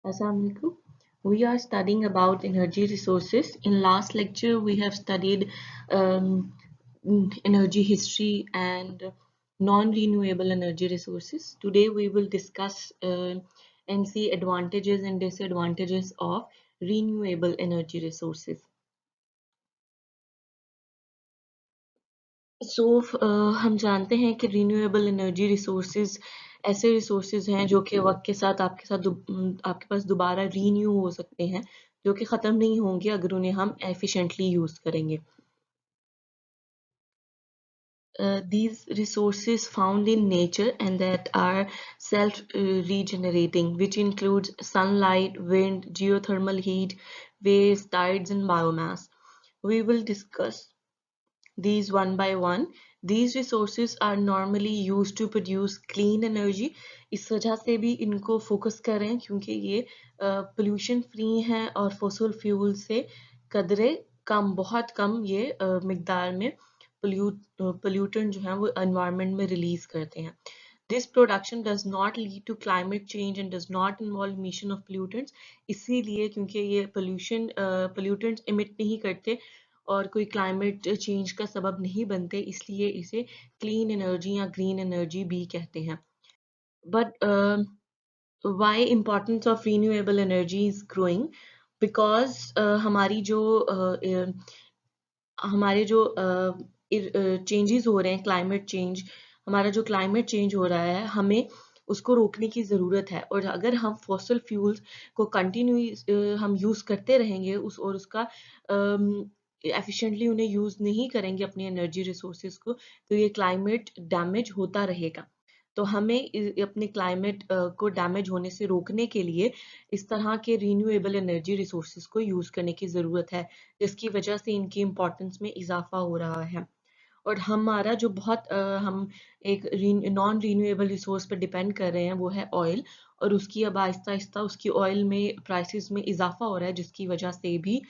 Assalamualaikum. We are studying about energy resources. In last lecture, we have studied um, energy history and non-renewable energy resources. Today, we will discuss and see advantages and disadvantages of renewable energy resources. सो हम जानते हैं कि renewable energy resources ऐसे resources हैं जो कि वक्त के साथ आपके पास दोबारा रीन्यू हो सकते हैं जो कि ख़त्म नहीं होंगे अगर उन्हें हम एफिशिएंटली यूज़ करेंगे. These resources found in nature and that are self regenerating, which includes sunlight, wind, geothermal heat, waves, tides, and biomass. We will discuss these one by one. These resources are normally used to produce clean energy. इस वजह से भी इनको focus करें क्योंकि ये pollution free हैं और फॉसिल फ्यूल से कदरे कम बहुत कम ये मिकदार में पोल्यूटेंट जो है वो एनवायरनमेंट में रिलीज करते हैं. This production does not lead to climate change and does not involve emission of pollutants. इसीलिए क्योंकि ये pollutants emit नहीं करते और कोई क्लाइमेट चेंज का सबब नहीं बनते इसलिए इसे क्लीन एनर्जी या ग्रीन एनर्जी भी कहते हैं. But why importance of renewable energy is growing because हमारे जो चेंजेस हो रहे हैं क्लाइमेट चेंज हमारा जो क्लाइमेट चेंज हो रहा है हमें उसको रोकने की ज़रूरत है और अगर हम फॉसिल फ्यूल्स को कंटिन्यू हम यूज़ करते रहेंगे उसका एफिशिएंटली उन्हें यूज़ नहीं करेंगे अपनी एनर्जी रिसोर्सेज को तो ये क्लाइमेट डैमेज होता रहेगा. तो हमें अपने क्लाइमेट को डैमेज होने से रोकने के लिए इस तरह के रीन्यूएबल एनर्जी रिसोर्सेज को यूज़ करने की ज़रूरत है जिसकी वजह से इनकी इम्पोर्टेंस में इजाफा हो रहा है. और हमारा जो हम एक नॉन रीन्यूएबल रिसोर्स पर डिपेंड कर रहे हैं वो है ऑयल और उसकी अब आहिस्ता आहिस्ता उसकी ऑयल में प्राइसेस में इजाफा हो रहा है जिसकी वजह से भी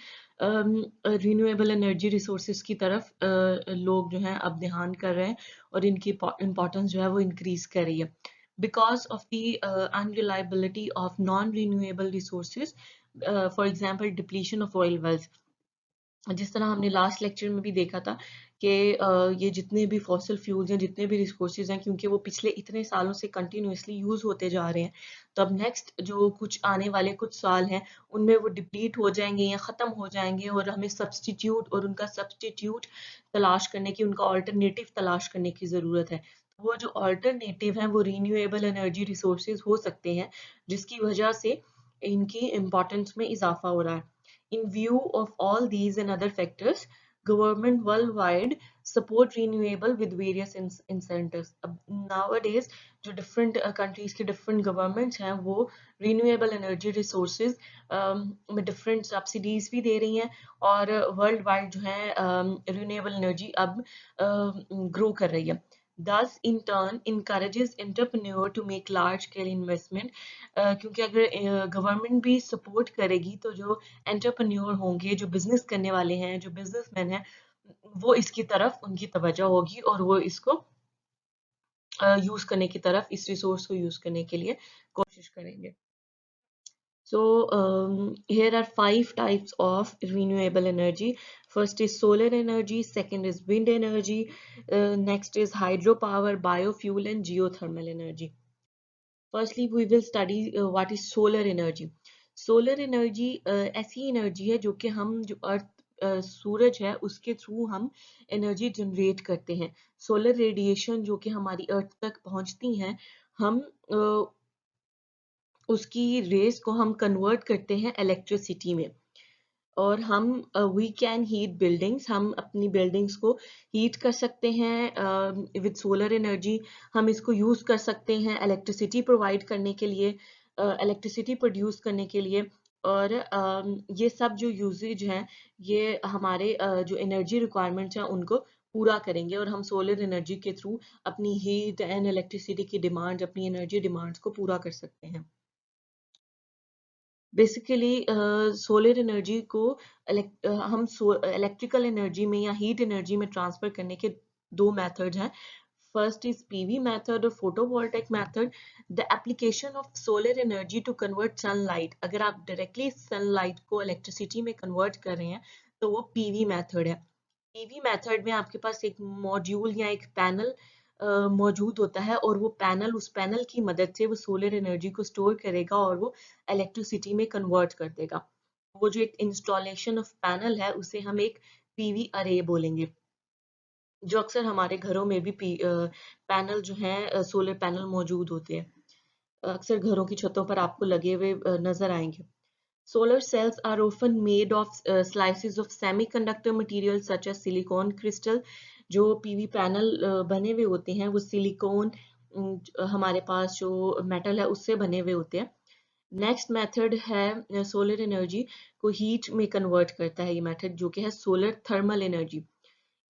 रीन्यूएबल एनर्जी रिसोर्सेज की तरफ लोग जो हैं अब ध्यान कर रहे हैं और इनकी इम्पोर्टेंस जो है वो इंक्रीज कर रही है. Because of the unreliability of non-renewable resources, for example, depletion of oil wells. जिस तरह हमने लास्ट लेक्चर में भी देखा था कि ये जितने भी फॉसिल फ्यूल्स हैं जितने भी रिसोर्सेज हैं क्योंकि वो पिछले इतने सालों से कंटिन्यूसली यूज होते जा रहे हैं तो अब नेक्स्ट जो कुछ आने वाले कुछ साल हैं उनमें वो डिप्लीट हो जाएंगे या ख़त्म हो जाएंगे और हमें उनका सब्सटीट्यूट तलाश करने की उनका ऑल्टरनेटिव तलाश करने की ज़रूरत है. वो जो ऑल्टरनेटिव हैं वो रीन्यूएबल एनर्जी रिसोर्सेज हो सकते हैं जिसकी वजह से इनकी इम्पोर्टेंस में इजाफा हो रहा है. In view of all these and other factors, government worldwide support renewable with various incentives. अब nowadays जो different countries के different governments हैं वो renewable energy resources में different subsidies भी दे रही हैं और worldwide जो है renewable energy अब grow कर रही है. Thus, in turn, encourages entrepreneur to make large scale investment. क्योंकि अगर गवर्नमेंट भी सपोर्ट करेगी तो जो एंटरप्रेन्योर होंगे जो बिजनेस करने वाले हैं जो बिजनेसमैन हैं वो इसकी तरफ उनकी तवज्जो होगी और वो इसको यूज करने की तरफ इस रिसोर्स को यूज करने के लिए कोशिश करेंगे. So here are 5 types of renewable energy. First is solar energy, second is wind energy, next is hydropower, biofuel and geothermal energy. Firstly, we will study what is solar energy. Solar energy ऐसी energy है जो कि हम जो अर्थ सूरज है उसके through हम energy generate करते हैं. सोलर रेडिएशन जो कि हमारी अर्थ तक पहुंचती हैं हम उसकी रेस को हम कन्वर्ट करते हैं इलेक्ट्रिसिटी में और हम वी कैन हीट बिल्डिंग्स हम अपनी बिल्डिंग्स को हीट कर सकते हैं विद सोलर एनर्जी. हम इसको यूज़ कर सकते हैं इलेक्ट्रिसिटी प्रोवाइड करने के लिए इलेक्ट्रिसिटी प्रोड्यूस करने के लिए और ये सब जो यूजेज हैं ये हमारे जो एनर्जी रिक्वायरमेंट्स हैं उनको पूरा करेंगे और हम सोलर एनर्जी के थ्रू अपनी हीट एंड इलेक्ट्रिसिटी की डिमांड अपनी एनर्जी डिमांड्स को पूरा कर सकते हैं. बेसिकली सोलर एनर्जी को हम इलेक्ट्रिकल एनर्जी में या हीट एनर्जी में ट्रांसफर करने के 2 मेथड्स हैं. First is PV method or photovoltaic method. The application of solar energy to convert sunlight. अगर आप directly sunlight को electricity में convert कर रहे हैं तो वो PV method है. PV method में आपके पास एक मॉड्यूल या एक पैनल मौजूद होता है और वो पैनल उस पैनल की मदद से वो सोलर एनर्जी को स्टोर करेगा और वो इलेक्ट्रिसिटी में कन्वर्ट कर देगा. वो जो एक इंस्टॉलेशन ऑफ पैनल है उसे हम एक PV अरे बोलेंगे, जो अक्सर हमारे घरों में भी पैनल जो हैं सोलर पैनल मौजूद होते हैं. अक्सर घरों की छतों पर आपको लगे हुए नजर आएंगे. Solar cells are often made of slices of semiconductor material such as silicon crystal. जो PV पैनल बने हुए होते हैं वो सिलिकॉन हमारे पास जो मेटल है उससे बने हुए होते हैं. नेक्स्ट मेथड है सोलर एनर्जी को हीट में कन्वर्ट करता है ये मेथड, जो कि है सोलर थर्मल एनर्जी.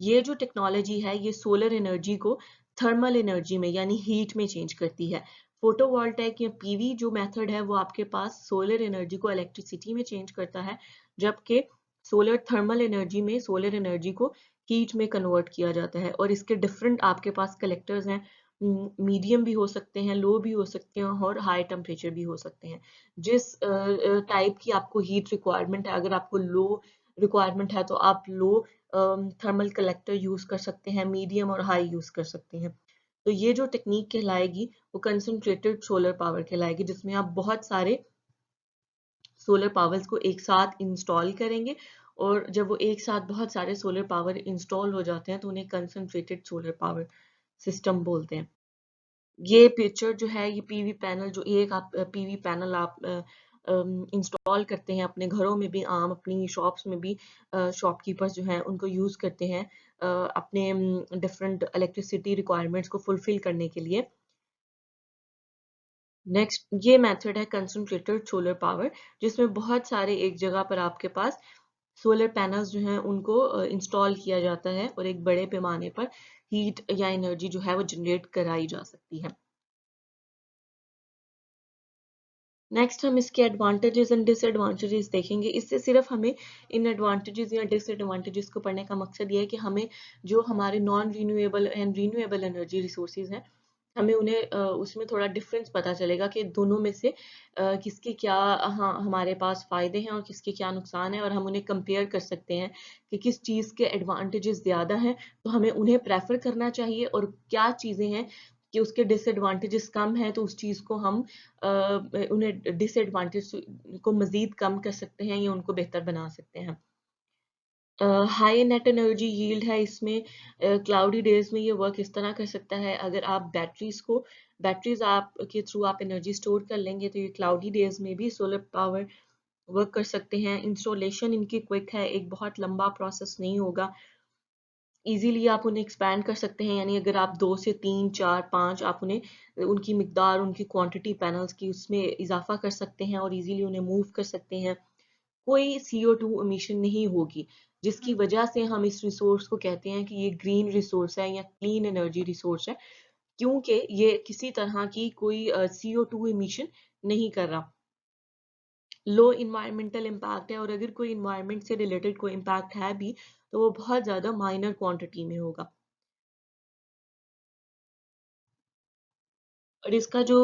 ये जो टेक्नोलॉजी है ये सोलर एनर्जी को थर्मल एनर्जी में यानी हीट में चेंज करती है. फोटोवोल्टाइक या पीवी जो मेथड है वो आपके पास सोलर एनर्जी को इलेक्ट्रिसिटी में चेंज करता है, जबकि सोलर थर्मल एनर्जी में सोलर एनर्जी को हीट में कन्वर्ट किया जाता है. और इसके डिफरेंट आपके पास कलेक्टर्स हैं, मीडियम भी हो सकते हैं, लो भी हो सकते हैं और हाई टेम्परेचर भी हो सकते हैं. जिस टाइप की आपको हीट रिक्वायरमेंट है, अगर आपको लो रिक्वायरमेंट है तो आप लो थर्मल कलेक्टर यूज कर सकते हैं, मीडियम और हाई यूज कर सकते हैं. तो ये जो टेक्निक कहलाएगी वो कंसंट्रेटेड सोलर पावर कहलाएगी, जिसमें आप बहुत सारे सोलर पावर्स को एक साथ इंस्टॉल करेंगे और जब वो एक साथ बहुत सारे सोलर पावर इंस्टॉल हो जाते हैं तो उन्हें कंसंट्रेटेड सोलर पावर सिस्टम बोलते हैं. ये पिक्चर जो है ये पीवी पैनल, जो एक आप पीवी पैनल आप इंस्टॉल करते हैं अपने घरों में भी, आम अपनी शॉप्स में भी शॉपकीपर्स जो हैं उनको यूज करते हैं अपने डिफरेंट इलेक्ट्रिसिटी रिक्वायरमेंट्स को फुलफिल करने के लिए. नेक्स्ट ये मेथड है कंसंट्रेटेड सोलर पावर, जिसमें बहुत सारे एक जगह पर आपके पास सोलर पैनल्स जो हैं उनको इंस्टॉल किया जाता है और एक बड़े पैमाने पर हीट या एनर्जी जो है वो जनरेट कराई जा सकती है. नेक्स्ट हम इसके एडवांटेजेस एंड डिसएडवांटेजेस देखेंगे. इससे सिर्फ हमें इन एडवांटेजेस या डिसएडवांटेजेस को पढ़ने का मकसद ये है कि हमें जो हमारे non renewable and renewable energy resources हैं हमें उन्हें उसमें थोड़ा डिफरेंस पता चलेगा कि दोनों में से किसके क्या हमारे पास फायदे हैं और किसके क्या नुकसान है, और हम उन्हें कंपेयर कर सकते हैं कि किस चीज़ के एडवांटेजेस ज़्यादा हैं तो हमें उन्हें प्रेफर करना चाहिए, और क्या चीज़ें हैं कि उसके डिसएडवांटेजेस कम हैं तो उस चीज़ को हम उन्हें डिसएडवांटेज को मज़ीद कम कर सकते हैं या उनको बेहतर बना सकते हैं. हाई नेट एनर्जी यील्ड है इसमें. क्लाउडी डेज में ये वर्क इस तरह कर सकता है, अगर आप बैटरीज आप के थ्रू आप एनर्जी स्टोर कर लेंगे तो ये क्लाउडी डेज में भी सोलर पावर वर्क कर सकते हैं. इंस्टॉलेशन इनकी क्विक है, एक बहुत लंबा प्रोसेस नहीं होगा. इजीली आप उन्हें एक्सपैंड कर सकते हैं, यानी अगर आप 2 से 3 4 5 आप उन्हें उनकी मिकदार उनकी क्वांटिटी पैनल्स की उसमें इजाफा कर सकते हैं और इजीली उन्हें मूव कर सकते हैं. कोई CO2 इमिशन नहीं होगी, जिसकी वजह से हम इस रिसोर्स को कहते हैं कि ये ग्रीन रिसोर्स है या क्लीन एनर्जी रिसोर्स है, क्योंकि ये किसी तरह की कोई CO2 इमिशन नहीं कर रहा. लो इन्वायरमेंटल इम्पैक्ट है, और अगर कोई इन्वायरमेंट से रिलेटेड कोई इम्पैक्ट है भी तो वो बहुत ज्यादा माइनर क्वांटिटी में होगा. और इसका जो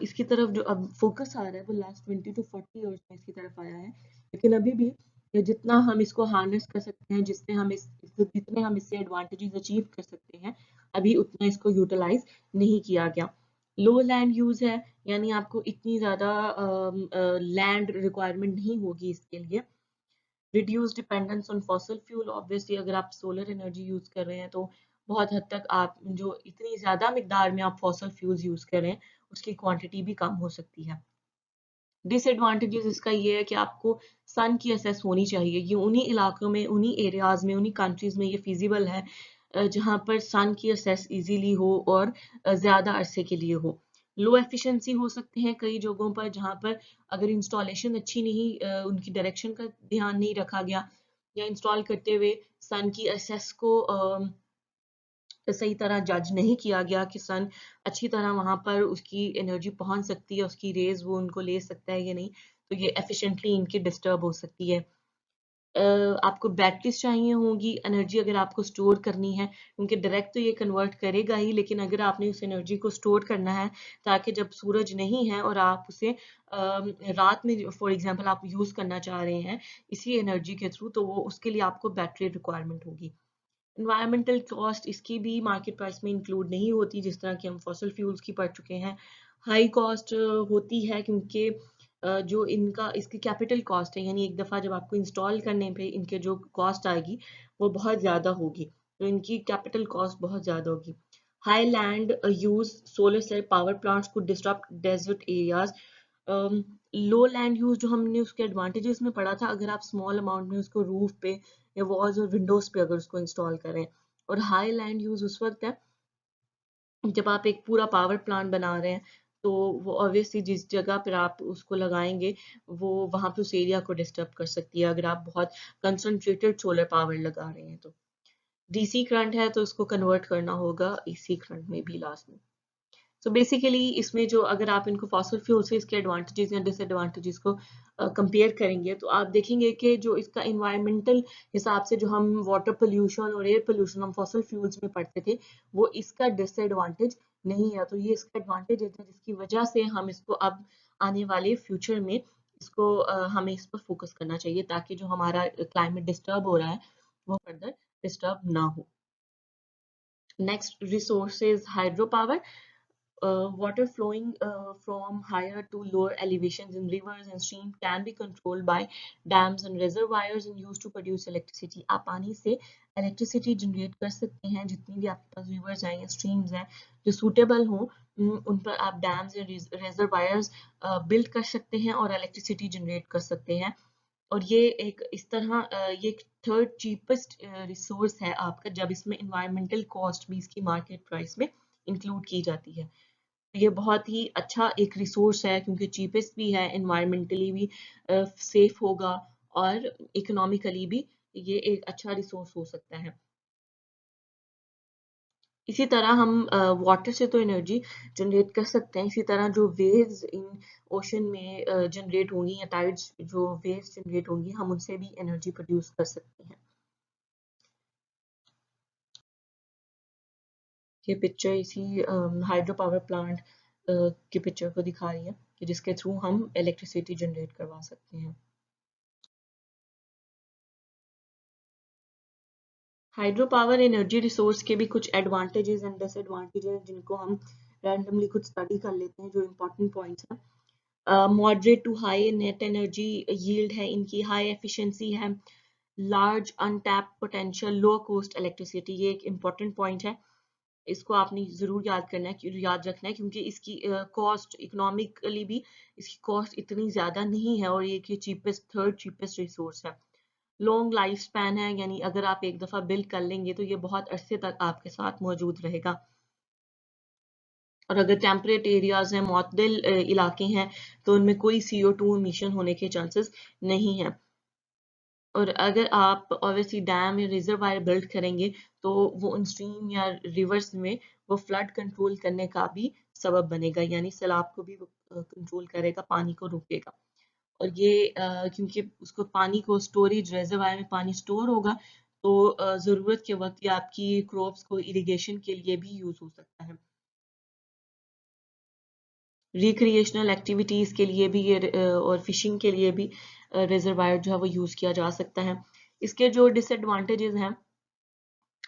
इसकी तरफ जो अब फोकस आ रहा है वो लास्ट 20 to 40 ईयर्स में इसकी तरफ आया है, लेकिन अभी भी ये जितना हम इसको हार्नेस कर सकते हैं, जितने हम इससे एडवांटेजेस अचीव कर सकते हैं, अभी उतना इसको यूटिलाइज नहीं किया गया. लो लैंड यूज है, यानी आपको इतनी ज्यादा लैंड रिक्वायरमेंट नहीं होगी इसके लिए. Reduce dependence on fossil fuel. Obviously अगर आप सोलर एनर्जी यूज कर रहे हैं तो बहुत हद तक आप जो इतनी ज्यादा मिकदार में आप फॉसिल फ्यूल्स यूज कर रहे हैं उसकी क्वांटिटी भी कम हो सकती है. डिसएडवांटेजेस इसका ये है कि आपको सन की असेस होनी चाहिए. ये उन्हीं इलाकों में, उन्हीं एरियाज में, उन्हीं कंट्रीज में ये फिजिबल है जहां पर सन की असेस इजीली हो और ज्यादा अरसे के लिए हो. लो एफिशिएंसी हो सकते हैं कई जगहों पर जहां पर अगर इंस्टॉलेशन अच्छी नहीं, उनकी डायरेक्शन का ध्यान नहीं रखा गया या इंस्टॉल करते हुए सन की असेस को सही तरह जज नहीं किया गया कि सन अच्छी तरह वहां पर उसकी एनर्जी पहुंच सकती है, उसकी रेज वो उनको ले सकता है या नहीं, तो ये एफिशिएंटली इनकी डिस्टर्ब हो सकती है. आपको बैटरीज चाहिए होंगी एनर्जी अगर आपको स्टोर करनी है, क्योंकि डायरेक्ट तो ये कन्वर्ट करेगा ही, लेकिन अगर आपने उस एनर्जी को स्टोर करना है ताकि जब सूरज नहीं है और आप उसे रात में फॉर एग्जांपल आप यूज करना चाह रहे हैं इसी एनर्जी के थ्रू, तो वो उसके लिए आपको बैटरी रिक्वायरमेंट होगी। एनवायरमेंटल कॉस्ट इसकी भी मार्केट प्राइस में इंक्लूड नहीं होती, जिस तरह की हम फॉसल फ्यूल्स की पढ़ चुके हैं। हाई कॉस्ट होती है क्योंकि जो इनका इसकी कैपिटल कॉस्ट है, यानी एक दफ़ा जब आपको इंस्टॉल करने पे इनके जो कॉस्ट आएगी वो बहुत ज़्यादा होगी, तो इनकी कैपिटल कॉस्ट बहुत ज़्यादा होगी। High land use solar cell power plants को disturb desert areas. Low land use जो हमने उसके एडवांटेजेस में पढ़ा था, अगर आप स्मॉल अमाउंट में उसको रूफ पे या वॉल्स और विंडोज पे अगर उसको इंस्टॉल करें। और हाई लैंड यूज उस वक्त है जब आप एक पूरा पावर प्लांट बना रहे हैं, तो वो ऑब्वियसली जिस जगह पर आप उसको लगाएंगे वो वहां पे उस एरिया को डिस्टर्ब कर सकती है, अगर आप बहुत कंसंट्रेटेड सोलर पावर लगा रहे हैं तो। डीसी करंट है तो उसको कन्वर्ट करना होगा एसी करंट में भी लास्ट में। सो बेसिकली इसमें जो अगर आप इनको फॉसिल फ्यूल से इसके एडवांटेजेस या डिसएडवांटेजेस को कंपेयर करेंगे, तो आप देखेंगे कि जो इसका इन्वायरमेंटल हिसाब से जो हम वाटर पोल्यूशन और एयर पोल्यूशन हम फॉसिल फ्यूल्स में पढ़ते थे, वो इसका डिसएडवांटेज नहीं है। तो ये इसका एडवांटेज है जिसकी वजह से हम इसको अब आने वाले फ्यूचर में इसको हमें इस पर फोकस करना चाहिए, ताकि जो हमारा क्लाइमेट डिस्टर्ब हो रहा है वो फर्दर डिस्टर्ब ना हो। Next resources hydro power. Water flowing from higher to lower elevations in rivers and streams can be controlled by dams and reservoirs and used to produce electricity. आप पानी से electricity generate कर सकते हैं, जितनी भी आपके पास rivers हैं या streams हैं जो suitable हों, उन पर आप dams या reservoirs build कर सकते हैं और electricity generate कर सकते हैं। और ये एक इस तरह ये एक थर्ड चीपेस्ट रिसोर्स है आपका, जब इसमें इन्वायरमेंटल कॉस्ट भी इसकी मार्केट प्राइस में इंक्लूड की जाती है। ये बहुत ही अच्छा एक रिसोर्स है क्योंकि चीपेस्ट भी है, इन्वायरमेंटली भी सेफ होगा और इकोनॉमिकली भी ये एक अच्छा रिसोर्स हो सकता है। इसी तरह हम वाटर से तो एनर्जी जनरेट कर सकते हैं, इसी तरह जो वेव्स इन ओशन में जनरेट होंगी या टाइड्स जो वेव्स जनरेट होंगी, हम उनसे भी एनर्जी प्रोड्यूस कर सकते हैं। ये पिक्चर इसी हाइड्रो पावर प्लांट की पिक्चर को दिखा रही है कि जिसके थ्रू हम इलेक्ट्रिसिटी जनरेट करवा सकते हैं। हाइड्रो पावर एनर्जी रिसोर्स के भी कुछ एडवांटेजेस एंड डिसएडवांटेजेस जिनको हम रैंडमली कुछ स्टडी कर लेते हैं, जो इम्पोर्टेंट पॉइंट्स हैं। Moderate to high net energy yield है इनकी, हाई एफिशिएंसी है, large untapped potential, low cost electricity. ये एक इम्पोर्टेंट पॉइंट है, इसको आपने जरूर याद करना है, याद रखना है, क्योंकि इसकी कॉस्ट इकोनॉमिकली भी इसकी कॉस्ट इतनी ज्यादा नहीं है और ये चीपेस्ट थर्ड चीपेस्ट रिसोर्स है। लॉन्ग लाइफ स्पैन है, यानी अगर आप एक दफा बिल्ड कर लेंगे तो ये बहुत अरसे तक आपके साथ मौजूद रहेगा। और अगर टेम्परेट एरियाज हैं, मुअत्तदिल इलाके हैं, तो उनमें कोई CO2 इमिशन होने के चांसेस नहीं है। और अगर आप ऑब्वियसली डैम या रिजर्वायर बिल्ड करेंगे तो वो उन स्ट्रीम या रिवर्स में वो फ्लड कंट्रोल करने का भी सबब बनेगा, यानी सैलाब को भी कंट्रोल करेगा, पानी को रोकेगा। और ये क्योंकि उसको पानी को स्टोरेज रिजर्वायर में पानी स्टोर होगा, तो ज़रूरत के वक्त ये आपकी क्रॉप्स को इरिगेशन के लिए भी यूज हो सकता है। रिक्रिएशनल एक्टिविटीज के लिए भी ये और फिशिंग के लिए भी रिजर्वायर जो है वो यूज किया जा सकता है। इसके जो डिसएडवांटेजेस हैं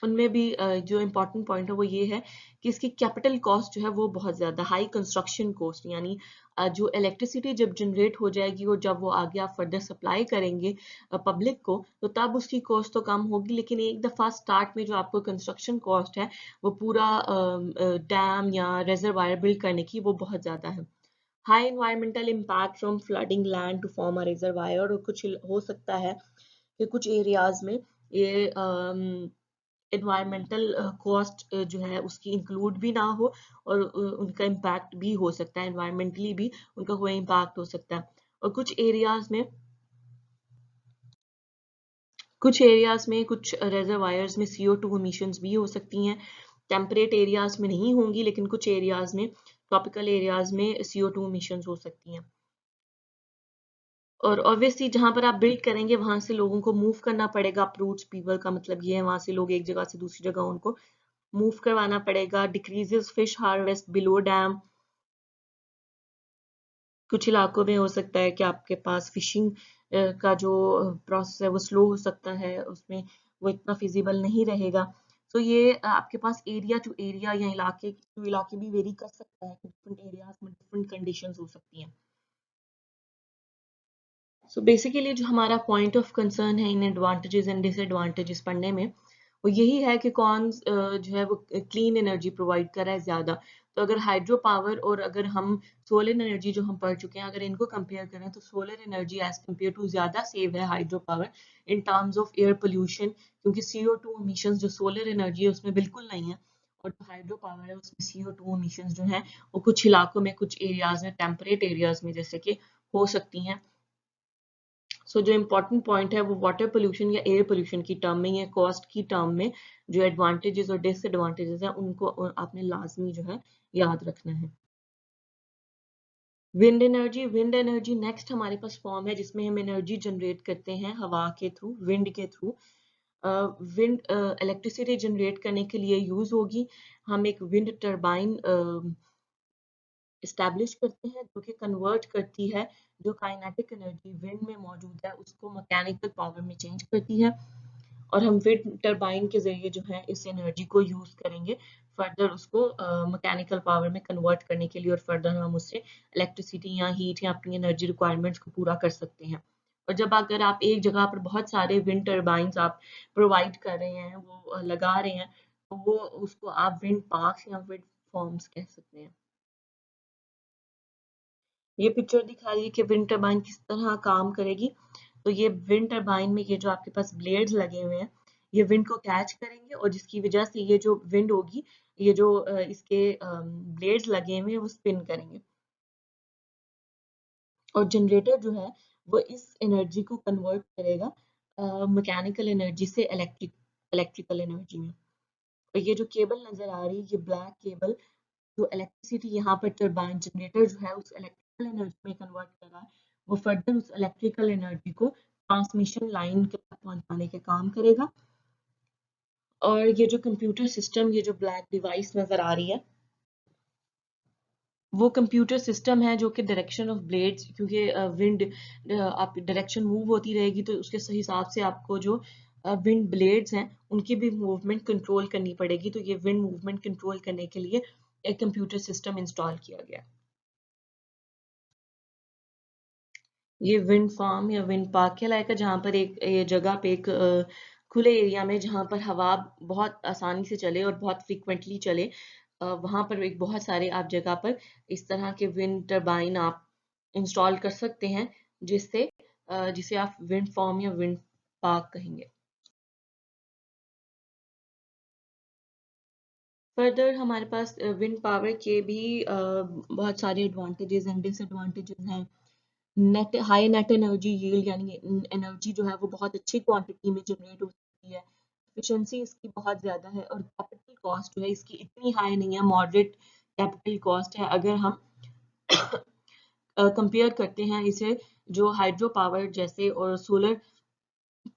उनमें भी जो इम्पोर्टेंट पॉइंट है वो ये है कि इसकी कैपिटल कॉस्ट जो है वो बहुत ज़्यादा हाई, कंस्ट्रक्शन कॉस्ट, यानी जो इलेक्ट्रिसिटी जब जनरेट हो जाएगी और जब वो आगे आप फर्दर सप्लाई करेंगे पब्लिक को, तो तब उसकी कॉस्ट तो कम होगी, लेकिन एक दफ़ा स्टार्ट में जो आपको कंस्ट्रक्शन कॉस्ट है वो पूरा डैम या रिजर्वायर बिल्ड करने की वो बहुत ज़्यादा है। High environmental impact from flooding land to form a reservoir, और कुछ हो सकता है कि कुछ एरियाज में ये एनवायरमेंटल कॉस्ट जो है उसकी इंक्लूड भी ना हो और उनका इम्पैक्ट भी हो सकता है, एनवायरमेंटली भी उनका कोई इम्पैक्ट हो सकता है। और कुछ एरियाज में कुछ रिजर्वायर्स में CO2 इमिशंस भी हो सकती हैं। टेम्परेट एरियाज में नहीं होंगी, लेकिन कुछ एरियाज में, ट्रॉपिकल एरियाज में CO2 इमिशंस हो सकती हैं। और ऑब्वियसली जहां पर आप बिल्ड करेंगे वहां से लोगों को मूव करना पड़ेगा। अप्रोच पीपल का मतलब ये है वहां से लोग एक जगह से दूसरी जगह उनको मूव करवाना पड़ेगा। Decreases fish harvest below dam. कुछ इलाकों में हो सकता है कि आपके पास फिशिंग का जो प्रोसेस है वो स्लो हो सकता है, उसमें वो इतना फिजिबल नहीं रहेगा। तो ये आपके पास एरिया टू एरिया या इलाके टू इलाके भी वेरी कर सकता है कि डिफरेंट एरियाज में डिफरेंट कंडीशंस हो सकती हैं। सो बेसिकली जो हमारा पॉइंट ऑफ कंसर्न है इन एडवांटेजेस एंड डिसएडवांटेजेस पढ़ने में, वो यही है कि कौन जो है वो क्लीन एनर्जी प्रोवाइड कर रहा है ज्यादा। तो अगर हाइड्रो पावर और अगर हम सोलर एनर्जी जो हम पढ़ चुके हैं अगर इनको कंपेयर करें तो solar energy as compared to ज्यादा सेव है hydro power in terms of air pollution, क्योंकि CO2 इमिशंस जो सोलर एनर्जी है उसमें बिल्कुल नहीं है, और जो हाइड्रो पावर है उसमें CO2 इमिशंस जो है वो कुछ इलाकों में कुछ एरियाज में टेम्परेट एरियाज में जैसे कि हो सकती हैं। सो जो इम्पोर्टेंट पॉइंट है वो वाटर पोल्यूशन या एयर पोल्यूशन की टर्म में या कॉस्ट की टर्म में जो एडवांटेजेस और डिसएडवांटेजेस हैं उनको आपने लाजमी जो है याद रखना है। विंड एनर्जी नेक्स्ट हमारे पास फॉर्म है जिसमें हम एनर्जी जनरेट करते हैं हवा के थ्रू, विंड के थ्रू। विंड इलेक्ट्रिसिटी जनरेट करने के लिए यूज होगी। हम एक विंड टरबाइन इस्टेब्लिश करते हैं जो कि कन्वर्ट करती है जो काइनेटिक एनर्जी विंड में मौजूद है उसको मैकेनिकल पावर में चेंज करती है, और हम विंड टरबाइन के जरिए जो है इस एनर्जी को यूज करेंगे फर्दर उसको मैकेनिकल पावर में कन्वर्ट करने के लिए, और फर्दर हम उससे इलेक्ट्रिसिटी या हीट या अपनी एनर्जी रिक्वायरमेंट्स को पूरा कर सकते हैं। और जब अगर आप एक जगह पर बहुत सारे विंड टरबाइंस आप प्रोवाइड कर रहे हैं वो लगा रहे हैं तो वो उसको आप विंड पार्क्स या विंड फॉर्म्स कह सकते हैं। ये पिक्चर दिखा रही है कि विंड टरबाइन किस तरह काम करेगी। तो ये विंड टरबाइन में ये जो आपके पास ब्लेड्स लगे हुए हैं ये विंड को कैच करेंगे और जिसकी वजह से ये जो विंड होगी ये जो इसके ब्लेड्स लगे हुए हैं वो स्पिन करेंगे, और जनरेटर जो है वो इस एनर्जी को कन्वर्ट करेगा मैकेनिकल एनर्जी से इलेक्ट्रिकल एनर्जी में। और ये जो केबल नजर आ रही है ये ब्लैक केबल जो इलेक्ट्रिसिटी यहाँ पर टरबाइन जनरेटर जो है उस इलेक्ट्रिकल एनर्जी में कन्वर्ट कर रहा है वो फर्दर उस इलेक्ट्रिकल एनर्जी को ट्रांसमिशन लाइन के तक पहुंचाने के काम करेगा। और ये जो कंप्यूटर सिस्टम ये जो ब्लैक डिवाइस नजर आ रही है वो कंप्यूटर सिस्टम है जो कि डायरेक्शन ऑफ ब्लेड्स, क्योंकि विंड आप डायरेक्शन मूव होती रहेगी तो उसके सही हिसाब से आपको जो विंड ब्लेड्स हैं उनकी भी मूवमेंट कंट्रोल करनी पड़ेगी। तो ये विंड मूवमेंट कंट्रोल करने के लिए एक कंप्यूटर सिस्टम इंस्टॉल किया गया। ये विंड फार्म या विंड पार्क कहलाएगा जहाँ पर एक ये जगह पे एक खुले एरिया में जहाँ पर हवा बहुत आसानी से चले और बहुत फ्रीक्वेंटली चले, वहां पर एक बहुत सारे आप जगह पर इस तरह के विंड टरबाइन आप इंस्टॉल कर सकते हैं जिससे जिसे आप विंड फार्म या विंड पार्क कहेंगे। फर्दर हमारे पास विंड पावर के भी बहुत सारे एडवांटेजेस एंड डिसएडवांटेजेस हैं। Net high net energy yield यानी एनर्जी जो है वो बहुत अच्छी क्वांटिटी में जनरेट हो सकती है। एफिशिएंसी इसकी बहुत ज़्यादा है और कैपिटल कॉस्ट जो है इसकी इतनी हाई नहीं है, मॉडरेट कैपिटल कॉस्ट है अगर हम कंपेयर करते हैं इसे जो हाइड्रो पावर जैसे और सोलर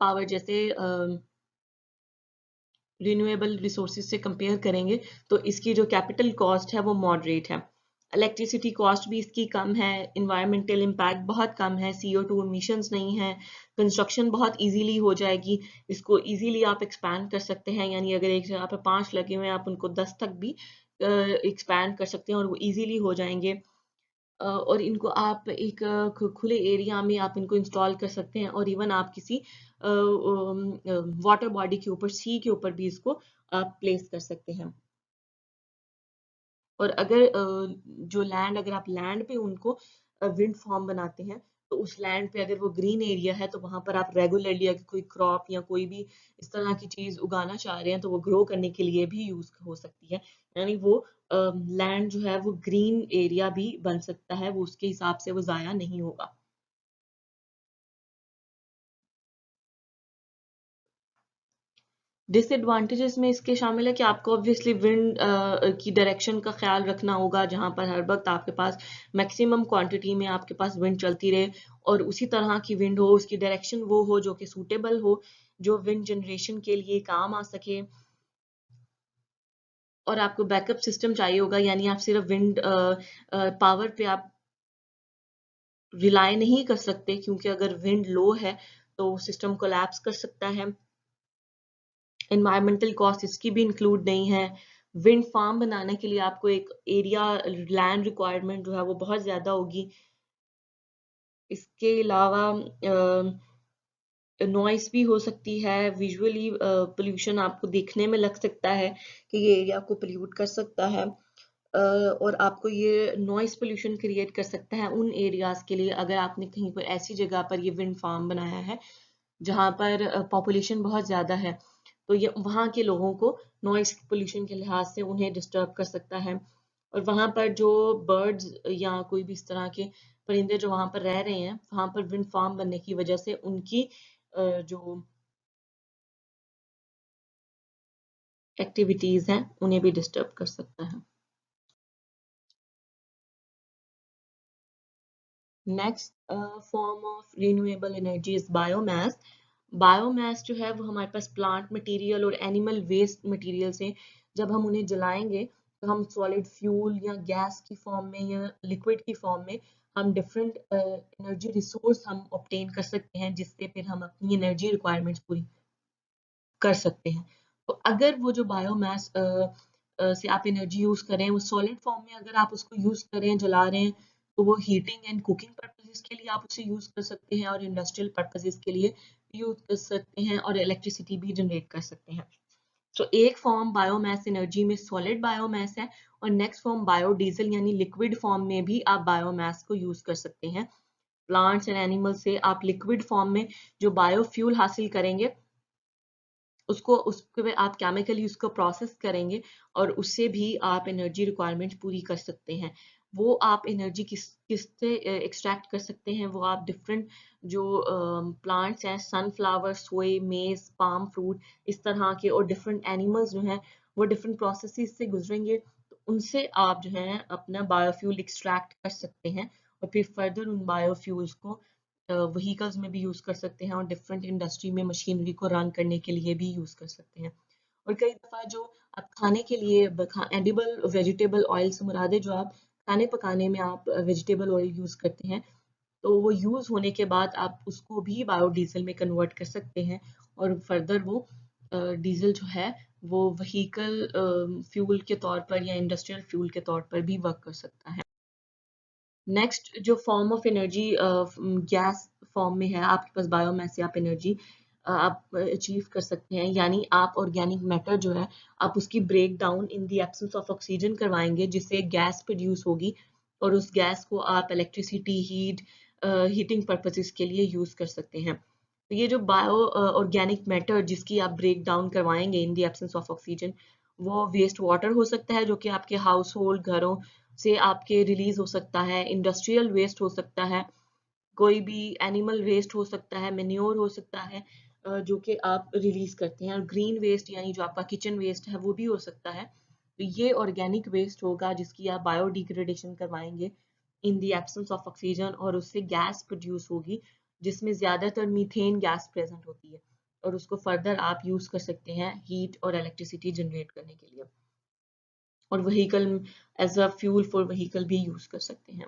पावर जैसे रिन्यूएबल रिसोर्सेज से कंपेयर करेंगे तो इसकी जो कैपिटल कॉस्ट है वो मॉडरेट है। इलेक्ट्रिसिटी कॉस्ट भी इसकी कम है, इन्वायरमेंटल इम्पैक्ट बहुत कम है, CO2 इमिशंस नहीं है, कंस्ट्रक्शन बहुत इजीली हो जाएगी, इसको इजीली आप एक्सपैंड कर सकते हैं, यानी अगर एक जगह पे 5 लगे हुए हैं आप उनको 10 तक भी एक्सपैंड कर सकते हैं और वो इजीली हो जाएंगे। और इनको आप एक खुले एरिया में आप इनको इंस्टॉल कर सकते हैं और इवन आप किसी वाटर बॉडी के ऊपर सी के ऊपर भी इसको आप प्लेस कर सकते हैं। और अगर जो लैंड अगर आप लैंड पे उनको विंड फार्म बनाते हैं तो उस लैंड पे अगर वो ग्रीन एरिया है तो वहां पर आप रेगुलरली अगर कोई क्रॉप या कोई भी इस तरह की चीज उगाना चाह रहे हैं तो वो ग्रो करने के लिए भी यूज हो सकती है, यानी वो लैंड जो है वो ग्रीन एरिया भी बन सकता है, वो उसके हिसाब से वो जाया नहीं होगा। डिसएडवांटेजेस में इसके शामिल है कि आपको ऑब्वियसली विंड की डायरेक्शन का ख्याल रखना होगा, जहां पर हर वक्त आपके पास मैक्सिमम क्वांटिटी में आपके पास विंड चलती रहे और उसी तरह की विंड हो, उसकी डायरेक्शन वो हो जो कि सूटेबल हो, जो विंड जनरेशन के लिए काम आ सके। और आपको बैकअप सिस्टम चाहिए होगा, यानी आप सिर्फ विंड पावर पे आप रिलाय नहीं कर सकते, क्योंकि अगर विंड लो है तो सिस्टम कोलैप्स कर सकता है। एनवायरमेंटल कॉस्ट इसकी भी इंक्लूड नहीं है। विंड फार्म बनाने के लिए आपको एक एरिया लैंड रिक्वायरमेंट जो है वो बहुत ज्यादा होगी। इसके अलावा नॉइस भी हो सकती है, विजुअली पोल्यूशन आपको देखने में लग सकता है कि ये एरिया को पोल्यूट कर सकता है। और आपको ये नॉइस पोल्यूशन क्रिएट कर सकता है उन एरियाज के लिए, अगर आपने कहीं पर ऐसी जगह पर ये विंड फार्म बनाया है जहां पर पॉपुलेशन बहुत ज्यादा है, तो ये वहाँ के लोगों को नॉइस पोल्यूशन के लिहाज से उन्हें डिस्टर्ब कर सकता है। और वहां पर जो बर्ड्स या कोई भी इस तरह के परिंदे जो वहां पर रह रहे हैं, वहां पर विंड फार्म बनने की वजह से उनकी जो एक्टिविटीज हैं उन्हें भी डिस्टर्ब कर सकता है। Next form of renewable energy is biomass. Biomass जो है वो हमारे पास प्लांट मटेरियल और एनिमल वेस्ट मटेरियल से, जब हम उन्हें जलाएंगे तो हम सॉलिड फ्यूल या गैस की फॉर्म में या लिक्विड की फॉर्म में हम डिफरेंट एनर्जी रिसोर्स हम ऑब्टेन कर सकते हैं, जिससे फिर हम अपनी एनर्जी रिक्वायरमेंट्स पूरी कर सकते हैं। तो अगर वो जो बायोमास से आप एनर्जी यूज करें, वो सॉलिड फॉर्म में अगर आप उसको यूज करें, जला रहे हैं, तो वो हीटिंग एंड कुकिंग पर्पसेस के लिए आप उसे यूज कर सकते हैं और इंडस्ट्रियल पर्पसेस के लिए यूज कर सकते हैं और इलेक्ट्रिसिटी भी जनरेट कर सकते हैं। तो एक फॉर्म बायोमास एनर्जी में सॉलिड बायोमास है, और नेक्स्ट फॉर्म बायोडीजल यानी लिक्विड फॉर्म में भी आप बायोमास को यूज कर सकते हैं। प्लांट्स एंड एनिमल से आप लिक्विड फॉर्म में जो बायोफ्यूल हासिल करेंगे, उसको उसके आप केमिकली उसको प्रोसेस करेंगे और उससे भी आप एनर्जी रिक्वायरमेंट पूरी कर सकते हैं। वो आप एनर्जी किससे एक्सट्रैक्ट कर सकते हैं, वो आप डिफरेंट जो प्लांट्स हैं, सनफ्लावर, सोए, मेज, पाम फ्रूट, इस तरह के और डिफरेंट एनिमल्स जो हैं वो डिफरेंट प्रोसेसेस से गुजरेंगे, तो उनसे आप जो है अपना बायोफ्यूल एक्सट्रैक्ट कर सकते हैं और फिर फर्दर उन बायोफ्यूल्स को व्हीकल्स में भी यूज कर सकते हैं और डिफरेंट इंडस्ट्री में मशीनरी को रन करने के लिए भी यूज कर सकते हैं। और कई दफा जो आप खाने के लिए एडिबल वेजिटेबल ऑयल से मुराद है, जो आप खाने पकाने में आप वेजिटेबल ऑयल यूज करते हैं, तो वो यूज होने के बाद आप उसको भी बायोडीजल में कन्वर्ट कर सकते हैं और फर्दर वो डीजल जो है वो व्हीकल फ्यूल के तौर पर या इंडस्ट्रियल फ्यूल के तौर पर भी वर्क कर सकता है। नेक्स्ट जो form of energy gas form में है, आपके पास बायोमास से आप एनर्जी आप अचीव कर सकते हैं, यानी आप ऑर्गेनिक मैटर जो है आप उसकी break down in the absence of oxygen करवाएंगे, जिससे गैस प्रोड्यूस होगी और उस गैस को आप इलेक्ट्रिसिटी, हीटिंग पर्पसेस के लिए यूज कर सकते हैं। तो ये जो बायो ऑर्गेनिक मैटर जिसकी आप ब्रेक डाउन करवाएंगे इन द एब्सेंस ऑफ ऑक्सीजन, वो वेस्ट वाटर हो सकता है जो कि आपके हाउस होल्ड घरों से आपके रिलीज हो सकता है, इंडस्ट्रियल वेस्ट हो सकता है, कोई भी एनिमल वेस्ट हो सकता है, मेन्योर हो सकता है जो कि आप रिलीज करते हैं, और ग्रीन वेस्ट यानी जो आपका किचन वेस्ट है वो भी हो सकता है। तो ये ऑर्गेनिक वेस्ट होगा जिसकी आप बायोडिग्रेडेशन करवाएंगे इन द एब्सेंस ऑफ ऑक्सीजन, और उससे गैस प्रोड्यूस होगी जिसमें ज्यादातर मीथेन गैस प्रेजेंट होती है, और उसको फर्दर आप यूज कर सकते हैं हीट और इलेक्ट्रिसिटी जनरेट करने के लिए, और vehicle as a fuel for vehicle भी यूज कर सकते हैं।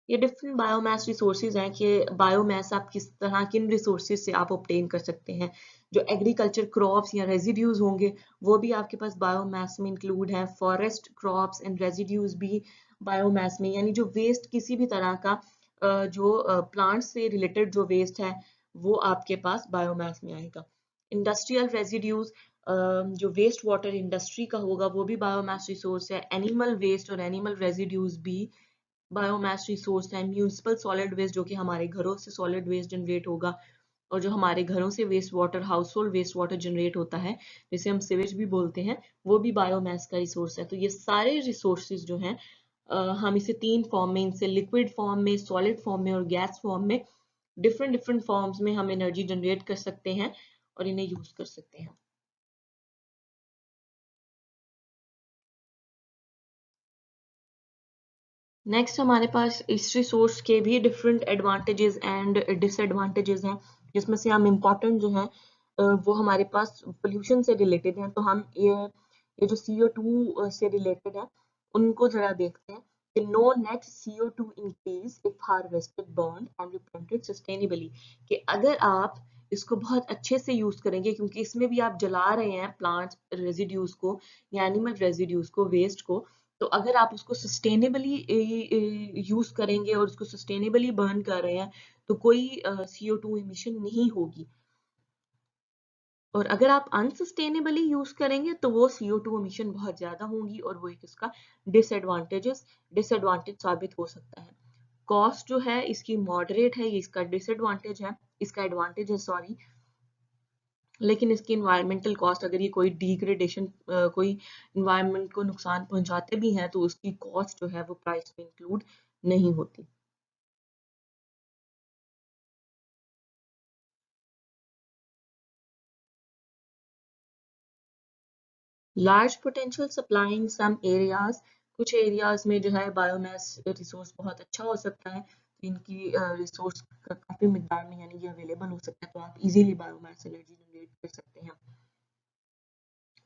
ये डिफरेंट बायोमास रिसोर्सेज हैं कि बायोमास आप किस तरह किन रिसोर्सेज से आप ऑब्टेन कर सकते हैं। जो एग्रीकल्चर क्रॉप्स या रेजिड्यूज होंगे वो भी आपके पास बायोमास में इंक्लूड हैं। फॉरेस्ट क्रॉप्स एंड रेजिड्यूज भी बायोमास में, यानी जो वेस्ट किसी भी तरह का जो प्लांट से रिलेटेड जो वेस्ट है वो आपके पास बायोमास में आएगा। इंडस्ट्रियल रेजिड्यूज, जो वेस्ट वाटर इंडस्ट्री का होगा वो भी बायोमास रिसोर्स है। एनिमल वेस्ट और एनिमल रेजिड्यूज भी बायोमास रिसोर्स है। म्यूनिसिपल सॉलिड वेस्ट जो कि हमारे घरों से सॉलिड वेस्ट जनरेट होगा, और जो हमारे घरों से waste water, household waste water generate होता है जिसे हम सिवेज भी बोलते हैं, वो भी बायोमास का रिसोर्स है। तो ये सारे रिसोर्सेज जो हैं हम इसे तीन फॉर्म में, इनसे लिक्विड फॉर्म में, सॉलिड फॉर्म में और गैस फॉर्म में, डिफरेंट डिफरेंट फॉर्म्स में हम एनर्जी जनरेट कर सकते हैं। और इन्हें यूज कर सकते हैं। नेक्स्ट हमारे पास इस रिसोर्स के भी डिफरेंट एडवांटेजेस एंड डिसएडवांटेजेस हैं, जिसमें से हम इम्पोर्टेंट जो हैं वो हमारे पास पोल्यूशन से रिलेटेड हैं। तो हम ये जो CO2 से रिलेटेड है उनको जरा देखते हैं कि no net CO2 increase if harvested burn and replanted sustainably, कि अगर आप इसको बहुत अच्छे से यूज करेंगे, क्योंकि इसमें भी आप जला रहे हैं प्लांट रेजिड्यूज को या एनिमल रेजिड्यूज को, वेस्ट को, तो अगर आप उसको सस्टेनेबली यूज करेंगे और उसको सस्टेनेबली बर्न कर रहे हैं तो कोई CO2 इमिशन नहीं होगी। और अगर आप अनसस्टेनेबली यूज करेंगे तो वो CO2 इमिशन बहुत ज्यादा होंगी और वो एक इसका डिसएडवांटेज साबित हो सकता है। कॉस्ट जो है इसकी मॉडरेट है, ये इसका डिसएडवांटेज है, इसका एडवांटेज है सॉरी। लेकिन इसकी इन्वायरमेंटल कॉस्ट, अगर ये कोई डिग्रेडेशन कोई इन्वायरमेंट को नुकसान पहुंचाते भी हैं तो उसकी कॉस्ट जो है वो प्राइस में इंक्लूड नहीं होती। Large potential supply in some areas, कुछ एरियाज में जो है बायोमास रिसोर्स बहुत अच्छा हो सकता है, तो इनकी रिसोर्स काफी मिकदार में यानी ये अवेलेबल हो सकता है, तो आप इजीली बायोमास एनर्जी जनरेट कर सकते हैं।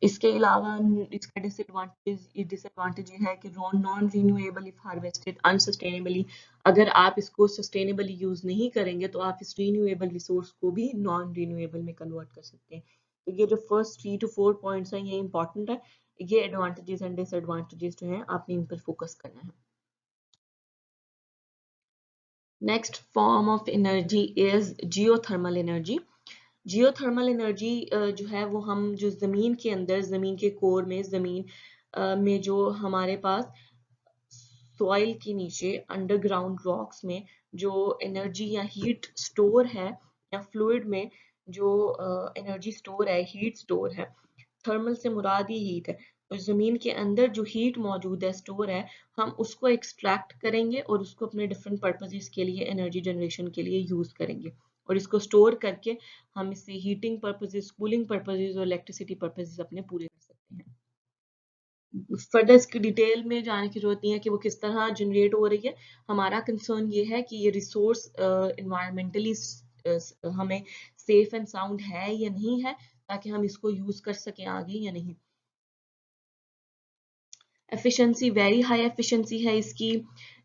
इसके अलावा इसका डिसएडवांटेज ये है कि नॉन रीन्यूएबल इफ हार्वेस्टेड अनसस्टेनेबली, अगर आप इसको सस्टेनेबली यूज नहीं करेंगे तो आप इस रीन्यूएबल रिसोर्स को भी नॉन रीन्यूएबल में कन्वर्ट कर सकते हैं। तो ये जो फर्स्ट 3 to 4 पॉइंट्स हैं ये इंपॉर्टेंट है, ये एडवांटेजेस एंड डिसएडवांटेजेस जो हैं आपने इन पर फोकस करना है। Next form of energy is geothermal energy. Geothermal energy जो है वो हम जो जमीन के अंदर, जमीन के कोर में, जमीन में जो हमारे पास सॉइल के नीचे अंडरग्राउंड रॉक्स में जो एनर्जी या हीट स्टोर है, या फ्लूइड में जो एनर्जी स्टोर है, हीट स्टोर है, थर्मल से मुराद ही हीट है, तो जमीन के अंदर जो हीट मौजूद है, स्टोर है, हम उसको एक्सट्रैक्ट करेंगे और उसको अपने डिफरेंट पर्पसेस के लिए, एनर्जी जनरेशन के लिए यूज करेंगे, और इसको स्टोर करके हम इससे हीटिंग पर्पसेस, कूलिंग पर्पसेस और इलेक्ट्रिसिटी पर्पसेस अपने पूरे कर सकते हैं। फर्दर इसकी डिटेल में जाने की जरूरत नहीं है कि वो किस तरह जनरेट हो रही है। हमारा कंसर्न ये है कि ये रिसोर्स इन्वायरमेंटली हमें सेफ एंड साउंड है या नहीं है, ताकि हम इसको यूज कर सकें आगे या नहीं। एफिशिएंसी वेरी हाई एफिशिएंसी है इसकी।